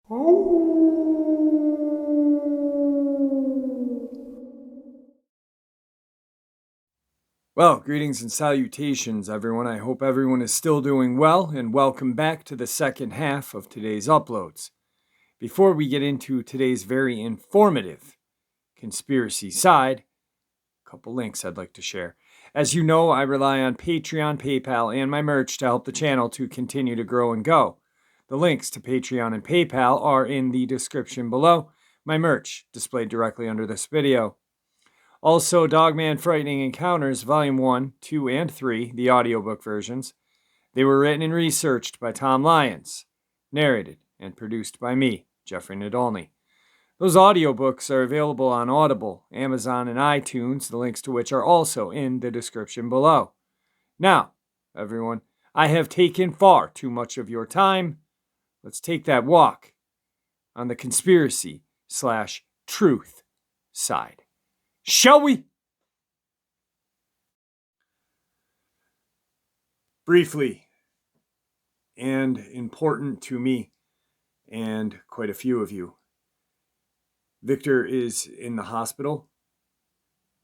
Well, greetings and salutations, everyone. I hope everyone is still doing well, and welcome back to the second half of today's uploads. Before we get into today's very informative conspiracy side, a couple links I'd like to share. As you know, I rely on Patreon, PayPal, and my merch to help the channel to continue to grow and go. The links to Patreon and PayPal are in the description below. My merch displayed directly under this video. Also, Dogman Frightening Encounters, Volume 1, 2, and 3, the audiobook versions. They were written and researched by Tom Lyons, narrated and produced by me, Jeffrey Nadolny. Those audiobooks are available on Audible, Amazon, and iTunes, the links to which are also in the description below. Now, everyone, I have taken far too much of your time. Let's take that walk on the conspiracy/truth side. Shall we? Briefly, and important to me and quite a few of you, Victor is in the hospital.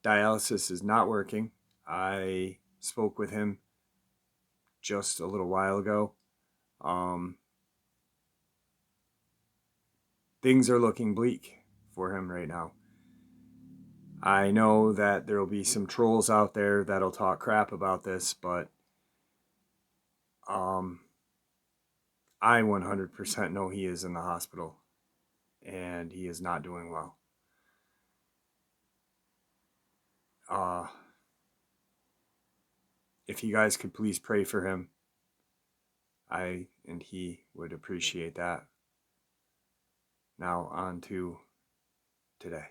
Dialysis is not working. I spoke with him just a little while ago. Things are looking bleak for him right now. I know that there will be some trolls out there that'll talk crap about this, but I 100% know he is in the hospital and he is not doing well. If you guys could please pray for him, I and he would appreciate that. Now on to today.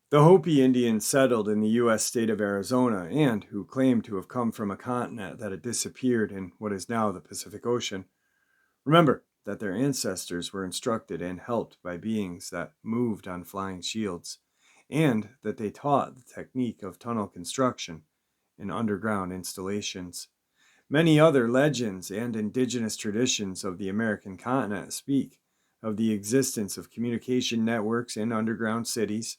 The Hopi Indians settled in the U.S. state of Arizona and who claim to have come from a continent that had disappeared in what is now the Pacific Ocean. Remember that their ancestors were instructed and helped by beings that moved on flying shields, and that they taught the technique of tunnel construction and underground installations. Many other legends and indigenous traditions of the American continent speak of the existence of communication networks in underground cities.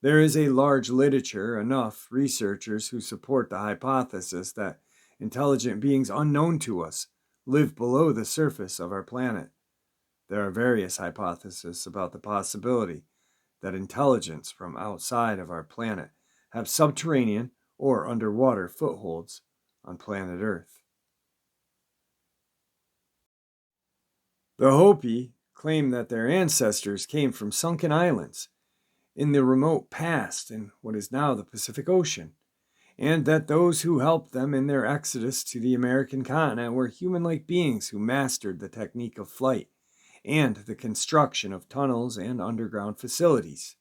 There is a large literature, enough researchers who support the hypothesis that intelligent beings unknown to us live below the surface of our planet. There are various hypotheses about the possibility that intelligence from outside of our planet have subterranean or underwater footholds on planet Earth. The Hopi claim that their ancestors came from sunken islands in the remote past in what is now the Pacific Ocean, and that those who helped them in their exodus to the American continent were human-like beings who mastered the technique of flight and the construction of tunnels and underground facilities.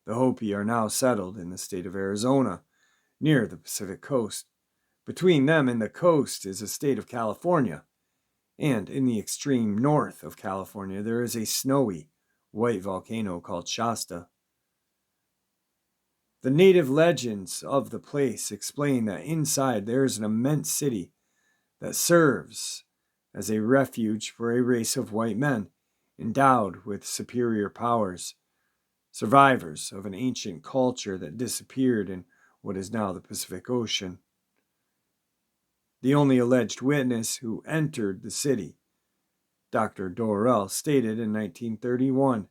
The Hopi are now settled in the state of Arizona, near the Pacific coast. Between them and the coast is the state of California, and in the extreme north of California there is a snowy, white volcano called Shasta. The native legends of the place explain that inside there is an immense city that serves as a refuge for a race of white men endowed with superior powers, survivors of an ancient culture that disappeared in what is now the Pacific Ocean. The only alleged witness who entered the city, Dr. Dorrell, stated in 1931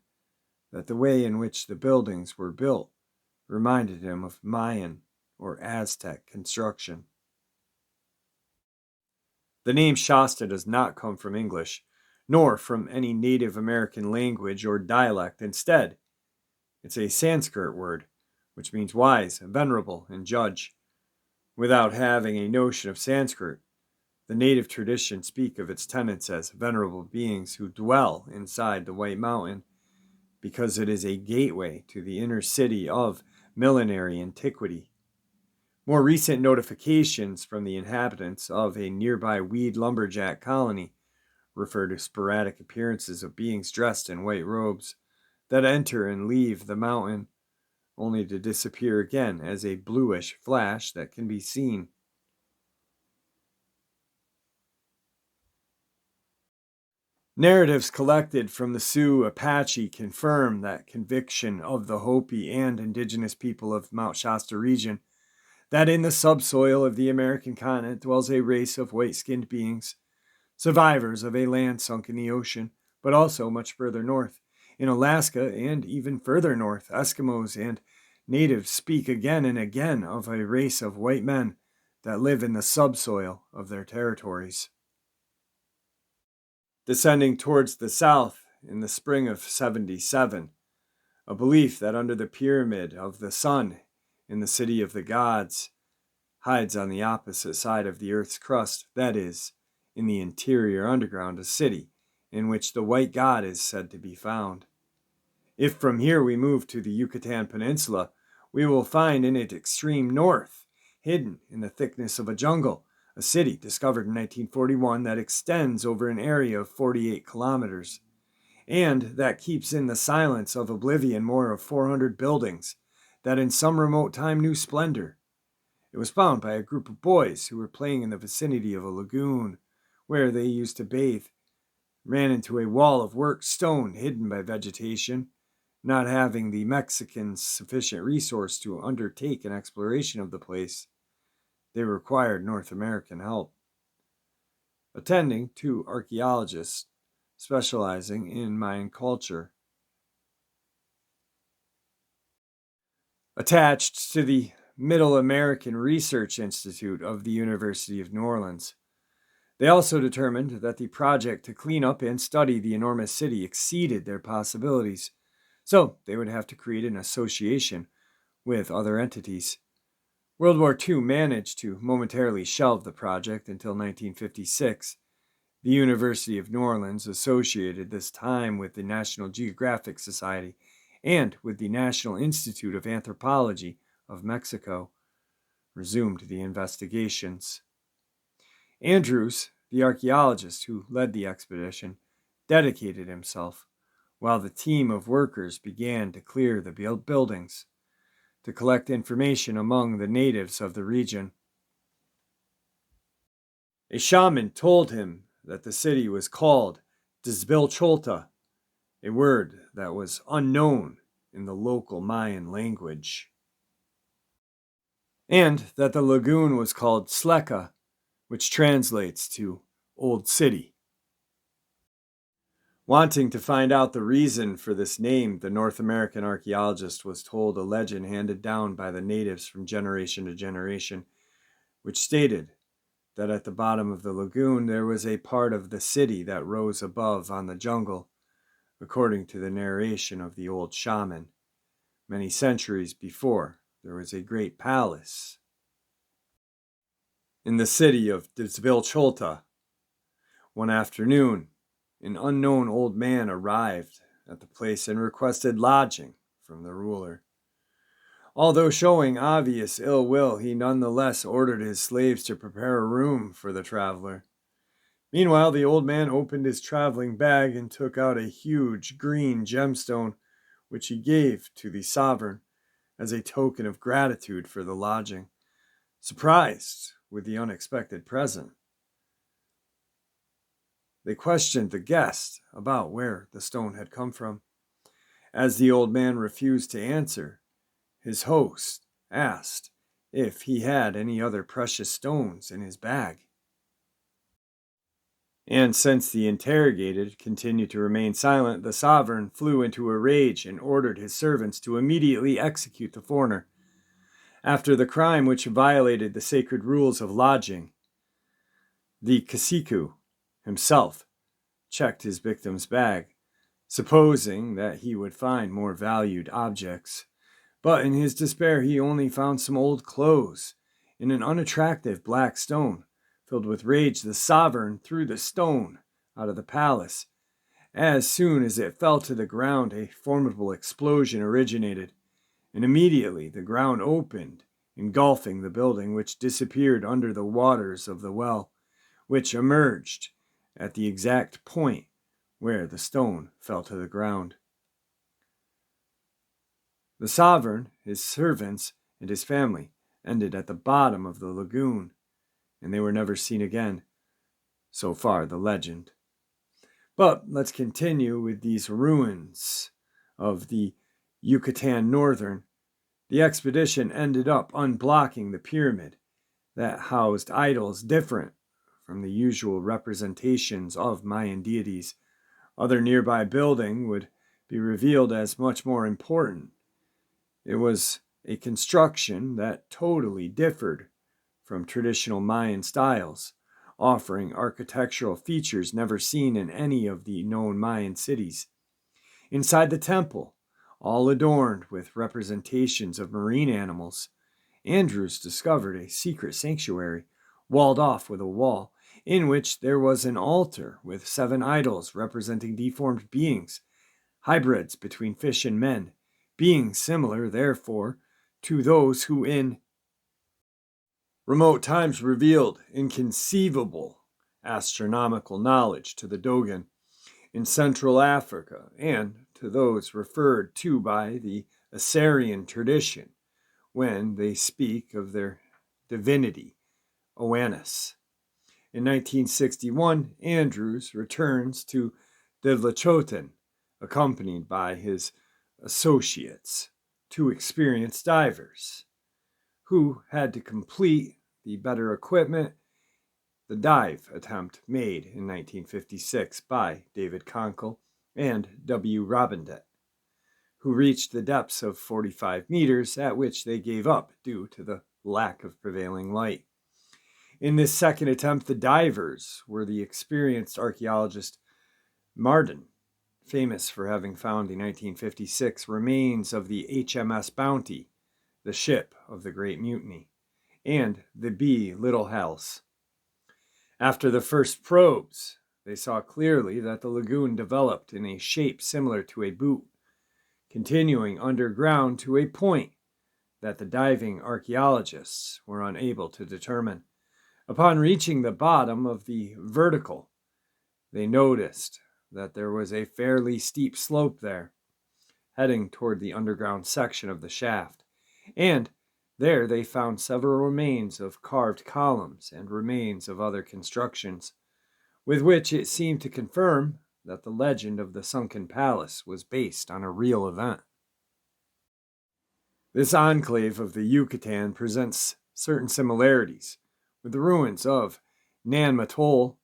that the way in which the buildings were built reminded him of Mayan or Aztec construction. The name Shasta does not come from English, nor from any Native American language or dialect. Instead, it's a Sanskrit word, which means wise, venerable, and judge. Without having a notion of Sanskrit, the native traditions speak of its tenants as venerable beings who dwell inside the White Mountain because it is a gateway to the inner city of millenary antiquity. More recent notifications from the inhabitants of a nearby weed lumberjack colony refer to sporadic appearances of beings dressed in white robes that enter and leave the mountain, only to disappear again as a bluish flash that can be seen. Narratives collected from the Sioux Apache confirm that conviction of the Hopi and indigenous people of Mount Shasta region that in the subsoil of the American continent dwells a race of white-skinned beings, survivors of a land sunk in the ocean, but also much further north. In Alaska and even further north, Eskimos and natives speak again and again of a race of white men that live in the subsoil of their territories. Descending towards the south in the spring of 77, a belief that under the pyramid of the sun in the city of the gods hides on the opposite side of the earth's crust, that is, in the interior underground, a city in which the white god is said to be found. If from here we move to the Yucatan Peninsula, we will find in its extreme north, hidden in the thickness of a jungle, a city discovered in 1941 that extends over an area of 48 kilometers, and that keeps in the silence of oblivion more of 400 buildings that in some remote time knew splendor. It was found by a group of boys who were playing in the vicinity of a lagoon where they used to bathe, ran into a wall of worked stone hidden by vegetation. Not having the Mexicans sufficient resource to undertake an exploration of the place, they required North American help. Attending two archaeologists specializing in Mayan culture. Attached to the Middle American Research Institute of the University of New Orleans. They also determined that the project to clean up and study the enormous city exceeded their possibilities, so they would have to create an association with other entities. World War II managed to momentarily shelve the project until 1956. The University of New Orleans associated this time with the National Geographic Society and with the National Institute of Anthropology of Mexico, resumed the investigations. Andrews, the archaeologist who led the expedition, dedicated himself, while the team of workers began to clear the buildings, to collect information among the natives of the region. A shaman told him that the city was called Tzbilcholta, a word that was unknown in the local Mayan language, and that the lagoon was called Sleka, which translates to Old City. Wanting to find out the reason for this name, the North American archaeologist was told a legend handed down by the natives from generation to generation, which stated that at the bottom of the lagoon there was a part of the city that rose above on the jungle, according to the narration of the old shaman. Many centuries before, there was a great palace in the city of Tzbilcholta. One afternoon, an unknown old man arrived at the place and requested lodging from the ruler. Although showing obvious ill will, he nonetheless ordered his slaves to prepare a room for the traveler. Meanwhile, the old man opened his traveling bag and took out a huge green gemstone, which he gave to the sovereign as a token of gratitude for the lodging. Surprised with the unexpected present, they questioned the guest about where the stone had come from. As the old man refused to answer, his host asked if he had any other precious stones in his bag. And since the interrogated continued to remain silent, the sovereign flew into a rage and ordered his servants to immediately execute the foreigner. After the crime which violated the sacred rules of lodging, the cacique himself checked his victim's bag, supposing that he would find more valued objects. But in his despair, he only found some old clothes in an unattractive black stone. Filled with rage, the sovereign threw the stone out of the palace. As soon as it fell to the ground, a formidable explosion originated, and immediately the ground opened, engulfing the building, which disappeared under the waters of the well, which emerged at the exact point where the stone fell to the ground. The sovereign, his servants, and his family ended at the bottom of the lagoon, and they were never seen again. So far the legend. But let's continue with these ruins of the Yucatan Northern. The expedition ended up unblocking the pyramid that housed idols different from the usual representations of Mayan deities. Other nearby building would be revealed as much more important. It was a construction that totally differed from traditional Mayan styles, offering architectural features never seen in any of the known Mayan cities. Inside the temple, all adorned with representations of marine animals, Andrews discovered a secret sanctuary, walled off with a wall, in which there was an altar with 7 idols representing deformed beings, hybrids between fish and men, beings similar, therefore, to those who in remote times revealed inconceivable astronomical knowledge to the Dogon in Central Africa and to those referred to by the Assyrian tradition when they speak of their divinity, Oannes. In 1961, Andrews returns to Didlachoten, accompanied by his associates, 2 experienced divers, who had to complete the better equipment the dive attempt made in 1956 by David Conkle and W. Robindet, who reached the depths of 45 meters, at which they gave up due to the lack of prevailing light. In this second attempt, the divers were the experienced archaeologist Marden, famous for having found the 1956 remains of the HMS Bounty, the ship of the Great Mutiny, and the B. Little House. After the first probes, they saw clearly that the lagoon developed in a shape similar to a boot, continuing underground to a point that the diving archaeologists were unable to determine. Upon reaching the bottom of the vertical, they noticed that there was a fairly steep slope there, heading toward the underground section of the shaft, and there they found several remains of carved columns and remains of other constructions, with which it seemed to confirm that the legend of the sunken palace was based on a real event. This enclave of the Yucatan presents certain similarities with the ruins of Nan Matol,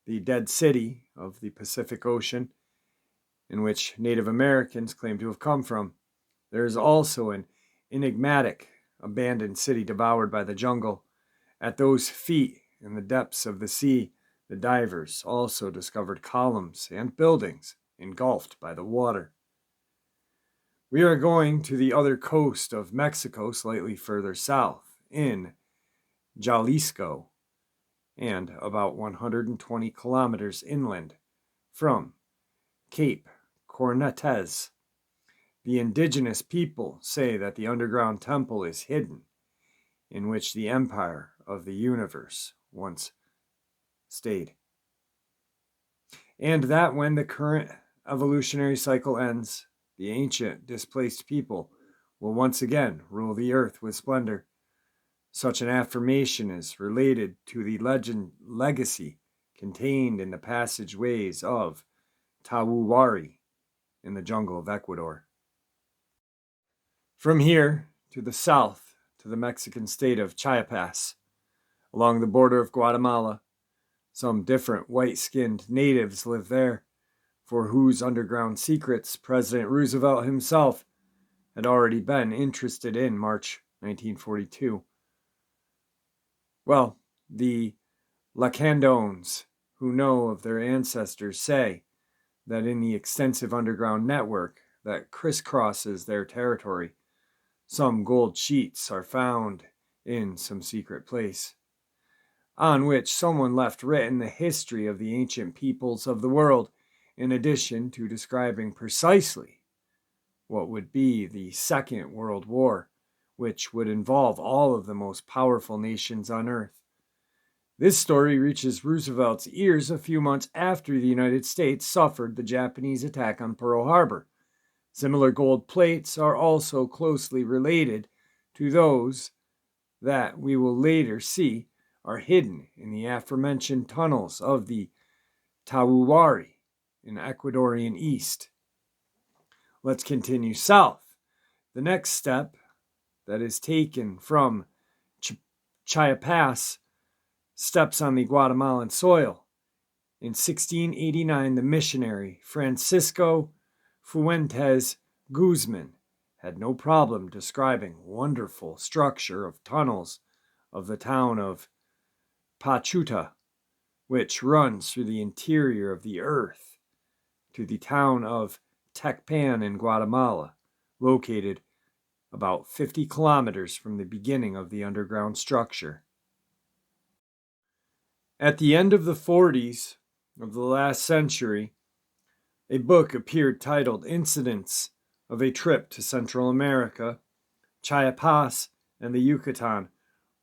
the dead city of the Pacific Ocean, in which Native Americans claim to have come from. There is also an enigmatic abandoned city devoured by the jungle. At those feet, in the depths of the sea, the divers also discovered columns and buildings engulfed by the water. We are going to the other coast of Mexico, slightly further south, in Jalisco, and about 120 kilometers inland from Cape Cornetes. The indigenous people say that the underground temple is hidden, in which the empire of the universe once stayed, and that when the current evolutionary cycle ends, the ancient displaced people will once again rule the earth with splendor. Such an affirmation is related to the legacy contained in the passageways of Tawuwari in the jungle of Ecuador. From here to the south to the Mexican state of Chiapas, along the border of Guatemala, some different white-skinned natives live there, for whose underground secrets President Roosevelt himself had already been interested in March 1942. Well, the Lacandones, who know of their ancestors, say that in the extensive underground network that crisscrosses their territory, some gold sheets are found in some secret place, on which someone left written the history of the ancient peoples of the world, in addition to describing precisely what would be the Second World War, which would involve all of the most powerful nations on Earth. This story reaches Roosevelt's ears a few months after the United States suffered the Japanese attack on Pearl Harbor. Similar gold plates are also closely related to those that we will later see are hidden in the aforementioned tunnels of the Tawuwari in Ecuadorian East. Let's continue south. The next step that is taken from Chiapas steps on the Guatemalan soil. In 1689, the missionary Francisco Fuentes Guzman had no problem describing wonderful structure of tunnels of the town of Pachuta, which runs through the interior of the earth to the town of Tecpan in Guatemala, located about 50 kilometers from the beginning of the underground structure. At the end of the 40s of the last century, a book appeared titled Incidents of a Trip to Central America, Chiapas and the Yucatan,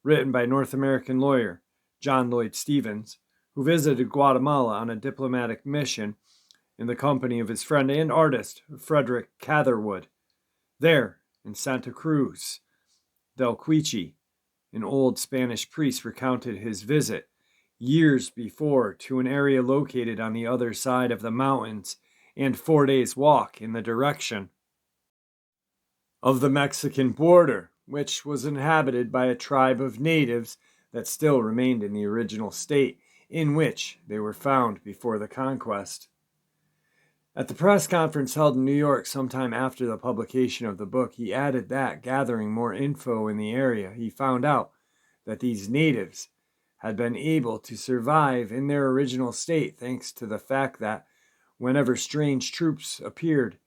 written by North American lawyer John Lloyd Stevens, who visited Guatemala on a diplomatic mission in the company of his friend and artist Frederick Catherwood. There, in Santa Cruz del Quiche, an old Spanish priest recounted his visit years before to an area located on the other side of the mountains and 4 days' walk in the direction of the Mexican border, which was inhabited by a tribe of natives that still remained in the original state in which they were found before the conquest. At the press conference held in New York sometime after the publication of the book, he added that, gathering more info in the area, he found out that these natives had been able to survive in their original state thanks to the fact that whenever strange troops appeared,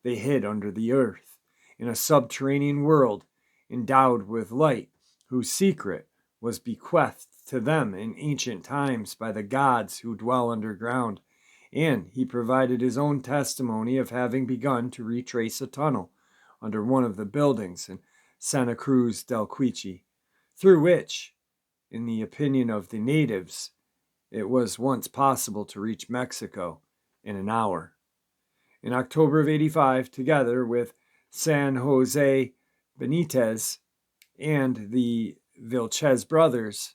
they hid under the earth in a subterranean world endowed with light, whose secret was bequeathed to them in ancient times by the gods who dwell underground. And he provided his own testimony of having begun to retrace a tunnel under one of the buildings in Santa Cruz del Quiche, through which, in the opinion of the natives, it was once possible to reach Mexico in an hour. In October of 85, together with San Jose Benitez and the Vilches brothers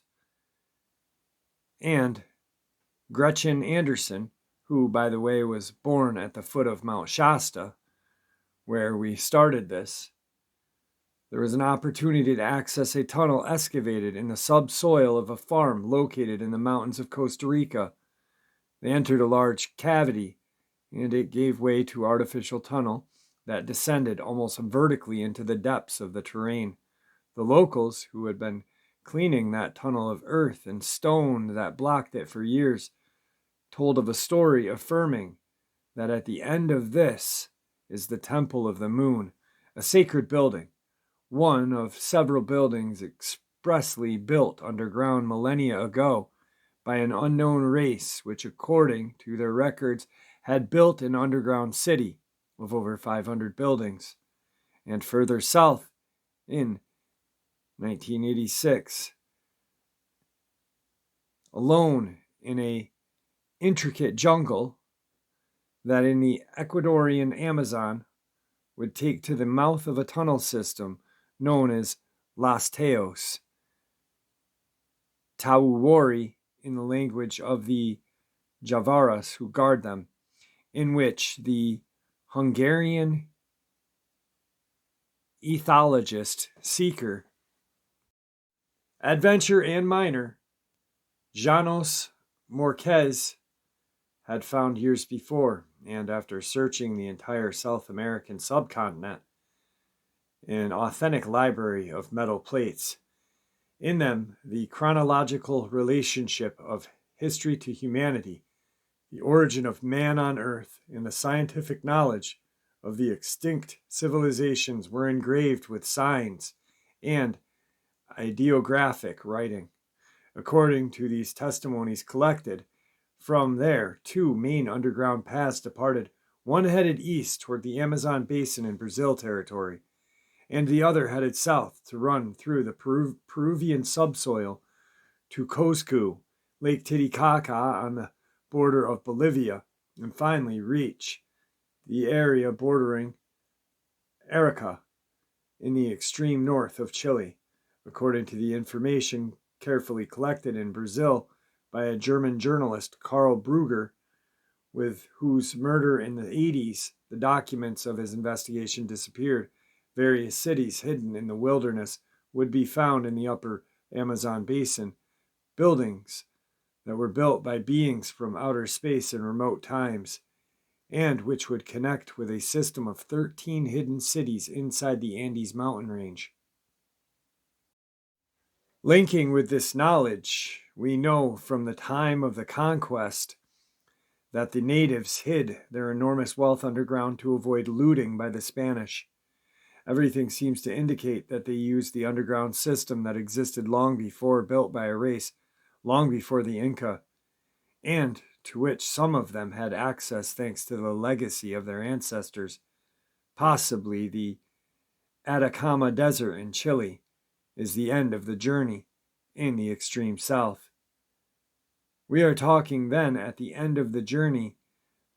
and Gretchen Anderson, who, by the way, was born at the foot of Mount Shasta, where we started this, there was an opportunity to access a tunnel excavated in the subsoil of a farm located in the mountains of Costa Rica. They entered a large cavity, and it gave way to an artificial tunnel that descended almost vertically into the depths of the terrain. The locals, who had been cleaning that tunnel of earth and stone that blocked it for years, told of a story affirming that at the end of this is the Temple of the Moon, a sacred building, one of several buildings expressly built underground millennia ago by an unknown race which, according to their records, had built an underground city of over 500 buildings. And further south, in 1986, alone in a intricate jungle that in the Ecuadorian Amazon would take to the mouth of a tunnel system known as Los Teos, Tauwari in the language of the Javaras who guard them, in which the Hungarian ethologist, seeker, adventurer, and miner Janos Marquez had found years before, and after searching the entire South American subcontinent, an authentic library of metal plates. In them, the chronological relationship of history to humanity, the origin of man on Earth, and the scientific knowledge of the extinct civilizations were engraved with signs and ideographic writing. According to these testimonies collected, from there, two main underground paths departed, one headed east toward the Amazon basin in Brazil territory, and the other headed south to run through the Peruvian subsoil to Cozcu, Lake Titicaca on the border of Bolivia, and finally reach the area bordering Arica in the extreme north of Chile. According to the information carefully collected in Brazil by a German journalist, Karl Brugger, with whose murder in the 80s, the documents of his investigation disappeared. Various cities hidden in the wilderness would be found in the upper Amazon basin, buildings that were built by beings from outer space in remote times, and which would connect with a system of 13 hidden cities inside the Andes mountain range. Linking with this knowledge, we know from the time of the conquest that the natives hid their enormous wealth underground to avoid looting by the Spanish. Everything seems to indicate that they used the underground system that existed long before, built by a race long before the Inca, and to which some of them had access thanks to the legacy of their ancestors. Possibly the Atacama Desert in Chile is the end of the journey in the extreme south. We are talking then at the end of the journey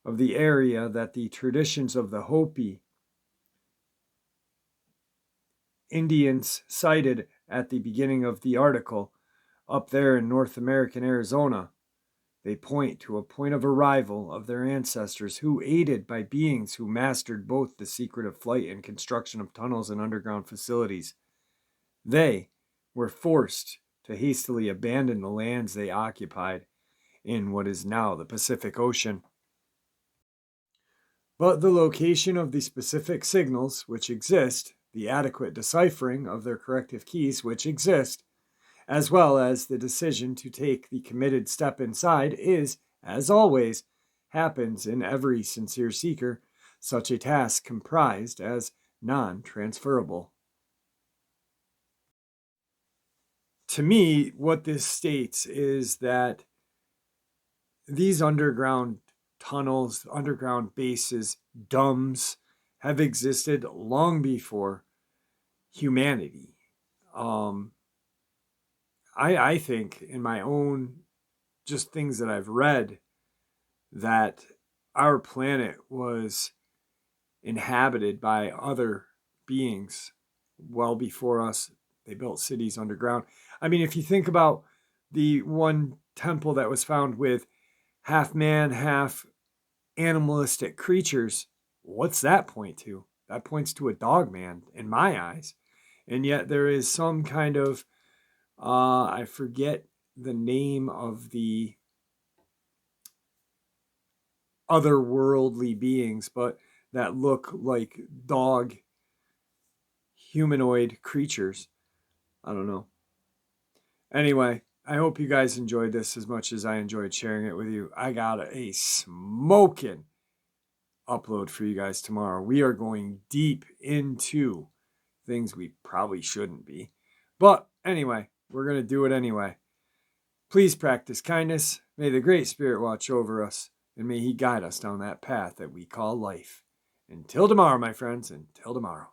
of the area that the traditions of the Hopi Indians cited at the beginning of the article up there in North American Arizona. They point to a point of arrival of their ancestors who, aided by beings who mastered both the secret of flight and construction of tunnels and underground facilities, they were forced to hastily abandon the lands they occupied in what is now the Pacific Ocean. But the location of the specific signals which exist, the adequate deciphering of their corrective keys which exist, as well as the decision to take the committed step inside is, as always, happens in every sincere seeker, such a task comprised as non-transferable. To me, what this states is that these underground tunnels, underground bases, DUMBs, have existed long before humanity. I think in my own just things that I've read that our planet was inhabited by other beings well before us. They built cities underground. I mean, if you think about the one temple that was found with half man, half animalistic creatures, what's that point to? That points to a Dogman in my eyes. And yet there is some kind of, I forget the name of the otherworldly beings, but that look like dog humanoid creatures. I don't know. Anyway, I hope you guys enjoyed this as much as I enjoyed sharing it with you. I got a smoking upload for you guys tomorrow. We are going deep into things we probably shouldn't be. But anyway, we're going to do it anyway. Please practice kindness. May the Great Spirit watch over us, and may He guide us down that path that we call life. Until tomorrow, my friends, until tomorrow.